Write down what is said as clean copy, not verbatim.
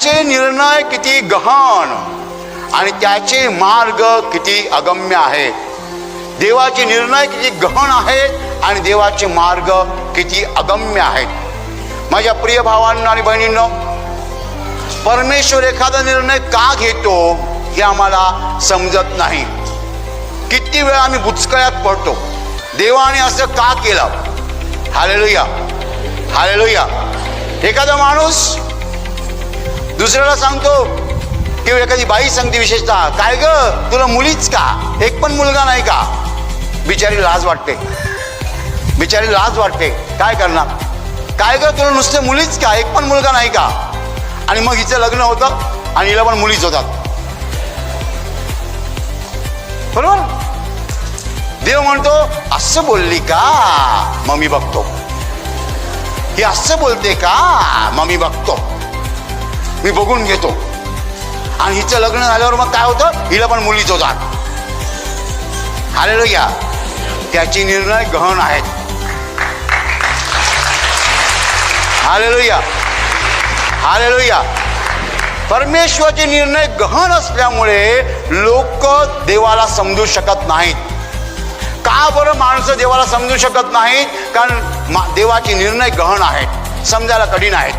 चे निर्णय किती गहन आणि त्याचे मार्ग किती अगम्य आहेत. देवाचे निर्णय किती गहन आहेत आणि देवाचे मार्ग किती अगम्य आहेत. माझ्या प्रिय भावांनो आणि बहिणींनो, परमेश्वर एखादा निर्णय का घेतो हे आम्हाला समजत नाही. किती वेळा आम्ही बुचकळ्यात पडतो, देवाने असं का केलं. Hallelujah, hallelujah. एखादा माणूस दुसऱ्याला सांगतो किंवा एखादी बाई सांगते विशेषतः, काय ग तुला मुलीच का, एक पण मुलगा नाही का. बिचारी लाज वाटते, बिचारी लाज वाटते. काय करणार. काय ग तुला नुसते मुलीच का, एक पण मुलगा नाही का. आणि मग हिचं लग्न होतं आणि हिला पण मुलीच होतात. बरोबर. देव म्हणतो असं बोलली का, मग मी बघतो. ही असं बोलते का, मग मी बघतो, मी बघून घेतो. आणि हिचं लग्न झाल्यावर मग काय होतं, हिला पण मुलीच होतात. हालेलुया. त्याचे निर्णय गहन आहेत. Hallelujah, hallelujah. परमेश्वराचे निर्णय गहन असल्यामुळे लोक देवाला समजू शकत नाहीत. का बरं माणसं देवाला समजू शकत नाहीत? कारण देवाचे निर्णय गहन आहेत, समजायला कठीण आहेत.